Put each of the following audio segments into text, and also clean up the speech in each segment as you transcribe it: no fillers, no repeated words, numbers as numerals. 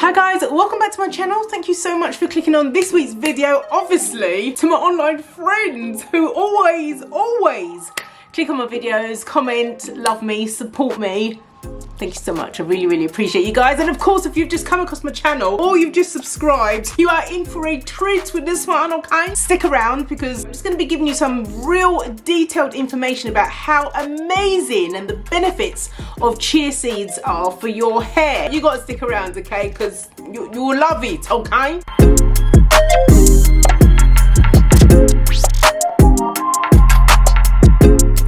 Hi guys, welcome back to my channel. Thank you so much for clicking on this week's video. Obviously, to my online friends who always click on my videos, comment, love me, support me. Thank you so much. I really appreciate you guys. And of course, if you've just come across my channel or you've just subscribed, you are in for a treat with this one, okay? Stick around because I'm just going to be giving you some real detailed information about how amazing and the benefits of chia seeds are for your hair. You got to stick around, okay? Because you will love it, okay?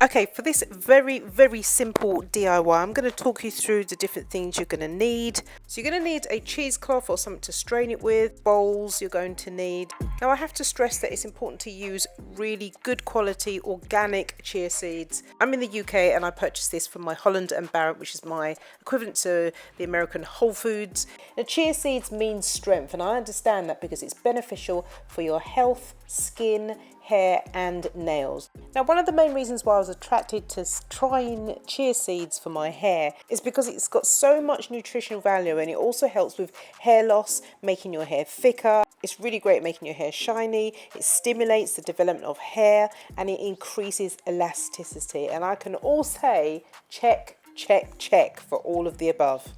Okay, for this very simple DIY, I'm going to talk you through the different things you're going to need. So you're going to need a cheesecloth or something to strain it with, bowls you're going to need. Now I have to stress that it's important to use really good quality organic chia seeds. I'm in the UK and I purchased this from my Holland & Barrett, which is my equivalent to the American Whole Foods. Now chia seeds means strength, and I understand that because it's beneficial for your health, skin, hair and nails. Now one of the main reasons why I was attracted to trying chia seeds for my hair is because it's got so much nutritional value, and it also helps with hair loss, making your hair thicker. It's really great at making your hair shiny. It stimulates the development of hair and it increases elasticity. And I can all say check for all of the above.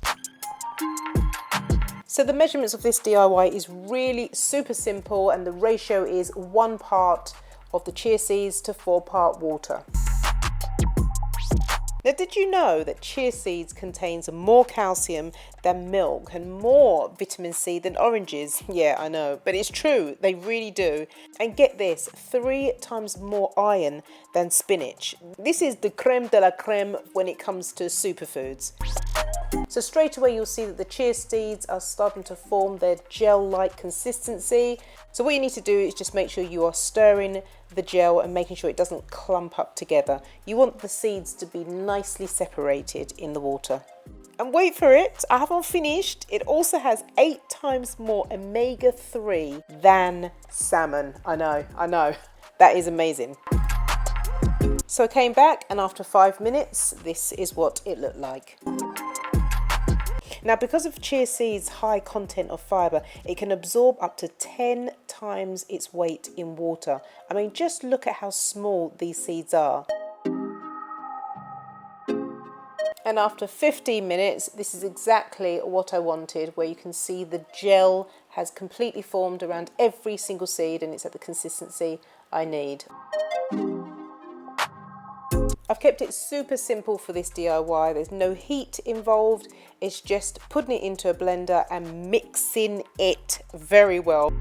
So the measurements of this DIY is really super simple, and the ratio is 1 part of the chia seeds to 4 part water. Now, did you know that chia seeds contains more calcium than milk and more vitamin C than oranges? Yeah, I know, but it's true, they really do. And get this, 3 times more iron than spinach. This is the creme de la creme when it comes to superfoods. So straight away you'll see that the chia seeds are starting to form their gel-like consistency. So what you need to do is just make sure you are stirring the gel and making sure it doesn't clump up together. You want the seeds to be nicely separated in the water. And wait for it, I haven't finished. It also has 8 times more omega-3 than salmon. I know, that is amazing. So I came back, and after 5 minutes, this is what it looked like. Now, because of chia seeds' high content of fibre, it can absorb up to 10 times its weight in water. I mean, just look at how small these seeds are. And after 15 minutes, this is exactly what I wanted, where you can see the gel has completely formed around every single seed, and it's at the consistency I need. I've kept it super simple for this DIY. There's no heat involved. It's just putting it into a blender and mixing it very well.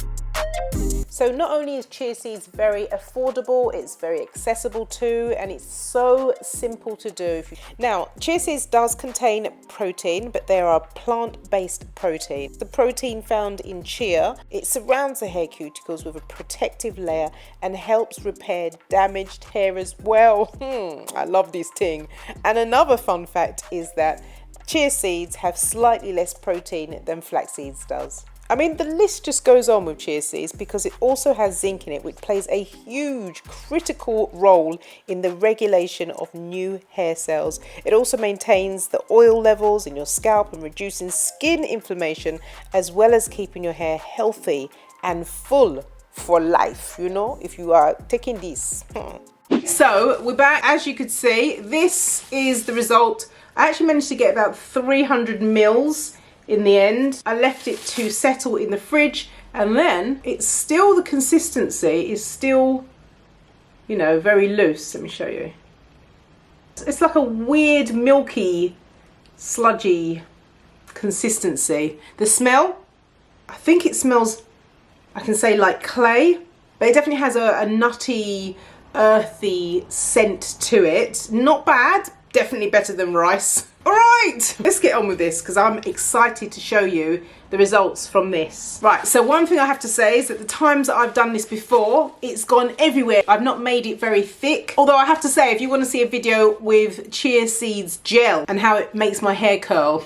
So not only is chia seeds very affordable, it's very accessible too, and it's so simple to do. Now, chia seeds does contain protein, but they are plant-based protein. The protein found in chia, it surrounds the hair cuticles with a protective layer and helps repair damaged hair as well. I love this thing. And another fun fact is that chia seeds have slightly less protein than flax seeds does. I mean, the list just goes on with chia seeds because it also has zinc in it, which plays a huge critical role in the regulation of new hair cells. It also maintains the oil levels in your scalp and reducing skin inflammation, as well as keeping your hair healthy and full for life, you know, if you are taking this. So we're back. As you could see, this is the result. I actually managed to get about 300 mils in the end. I left it to settle in the fridge, and then it's still, the consistency is still, you know, very loose. Let me show you. It's like a weird milky sludgy consistency. The smell, I think it smells, I can say, like clay, but it definitely has a nutty, earthy scent to it. Not bad, definitely better than rice. All right, let's get on with this because I'm excited to show you the results from this. Right, so one thing I have to say is that the times that I've done this before, it's gone everywhere. I've not made it very thick. Although I have to say, if you want to see a video with chia seeds gel and how it makes my hair curl,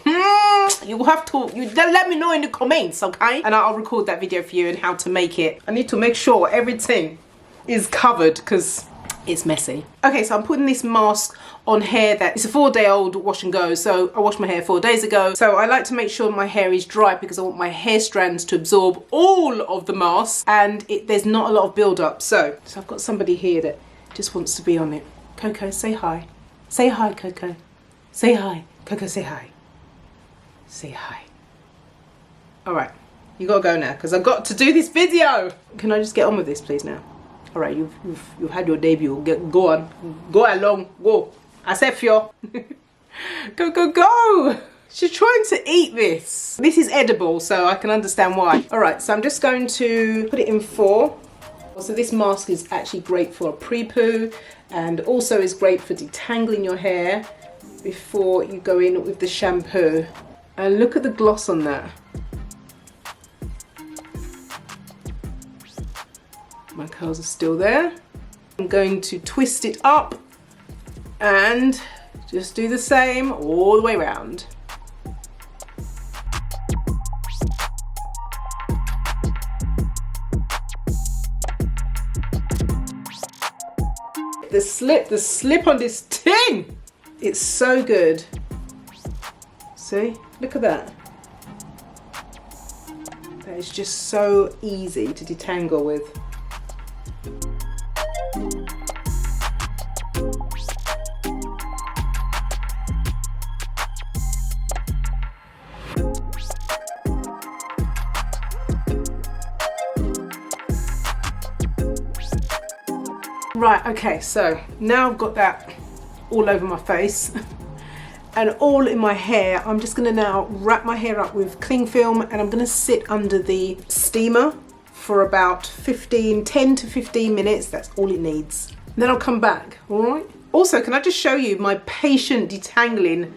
you will have to, let me know in the comments, okay? And I'll record that video for you and how to make it. I need to make sure everything is covered because it's messy. Okay, so I'm putting this mask on hair that it's a 4-day-old wash and go. So I washed my hair 4 days ago. So I like to make sure my hair is dry because I want my hair strands to absorb all of the mask and there's not a lot of build-up. So I've got somebody here that just wants to be on it. Coco, say hi. Say hi, Coco. Say hi. Coco, say hi. Say hi. All right, you gotta go now because I've got to do this video. Can I just get on with this, please, now? All right, you've had your debut. Go on, go along, go. I said for you. Go, go, go. She's trying to eat this. This is edible, so I can understand why. All right, so I'm just going to put it in 4. So this mask is actually great for a pre-poo and also is great for detangling your hair before you go in with the shampoo. And look at the gloss on that. My curls are still there. I'm going to twist it up and just do the same all the way around. The slip on this thing. It's so good. See, look at that. That is just so easy to detangle with. Right, okay, so now I've got that all over my face and all in my hair. I'm just gonna now wrap my hair up with cling film and I'm gonna sit under the steamer for about 10 to 15 minutes. That's all it needs. And then I'll come back, all right? Also, can I just show you my patient detangling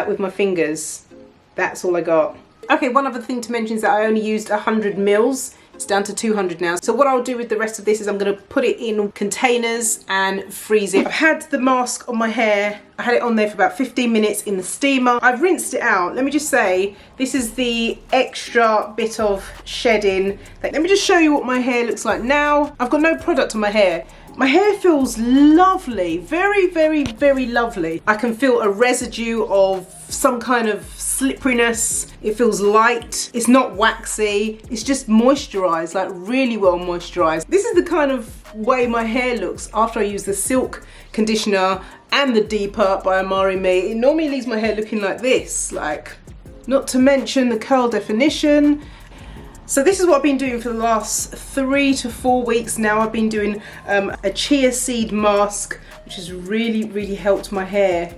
with my fingers? That's all I got. Okay, one other thing to mention is that I only used 100 mils. It's down to 200 now. So what I'll do with the rest of this is I'm gonna put it in containers and freeze it. I've had the mask on my hair. I had it on there for about 15 minutes in the steamer. I've rinsed it out. Let me just say, this is the extra bit of shedding. Let me just show you what my hair looks like now. I've got no product on my hair. My hair feels lovely, very, very, very lovely. I can feel a residue of some kind of slipperiness. It feels light. It's not waxy. It's just moisturized, like really well moisturized. This is the kind of way my hair looks after I use the silk conditioner and the Deeper by Amaré-Me. It normally leaves my hair looking like this, like, not to mention the curl definition. So this is what I've been doing for the last 3 to 4 weeks now. I've been doing a chia seed mask, which has really, really helped my hair.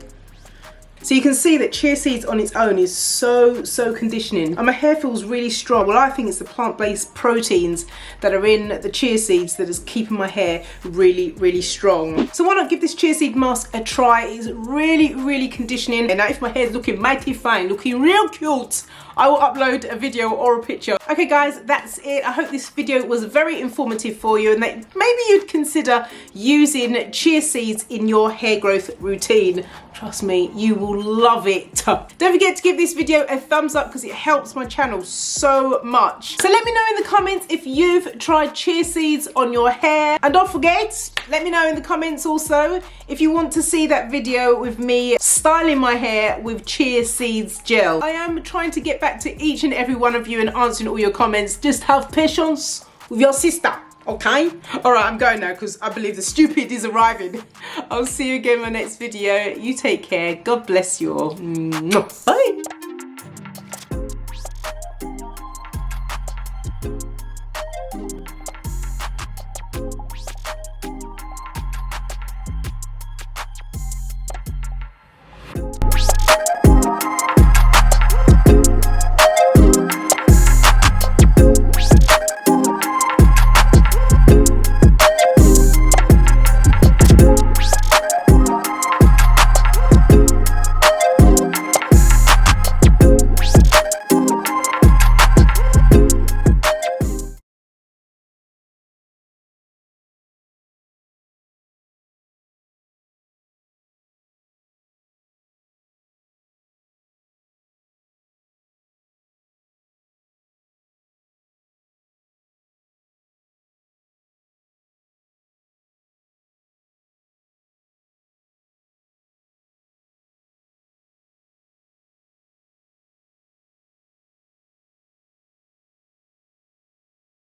So you can see that chia seeds on its own is so conditioning and my hair feels really strong. Well, I think it's the plant-based proteins that are in the chia seeds that is keeping my hair really, really strong. So why not give this chia seed mask a try? It's really, really conditioning. And now if my hair is looking mighty fine, looking real cute, I will upload a video or a picture. Okay guys, that's it. I hope this video was very informative for you and that maybe you'd consider using chia seeds in your hair growth routine. Trust me, you will love it. Don't forget to give this video a thumbs up because it helps my channel so much. So let me know in the comments if you've tried chia seeds on your hair. And don't forget, let me know in the comments also if you want to see that video with me styling my hair with chia seeds gel. I am trying to get back to each and every one of you and answering all your comments. Just have patience with your sister. Okay? Alright, I'm going now because I believe the stupid is arriving. I'll see you again in my next video. You take care. God bless you all. Bye.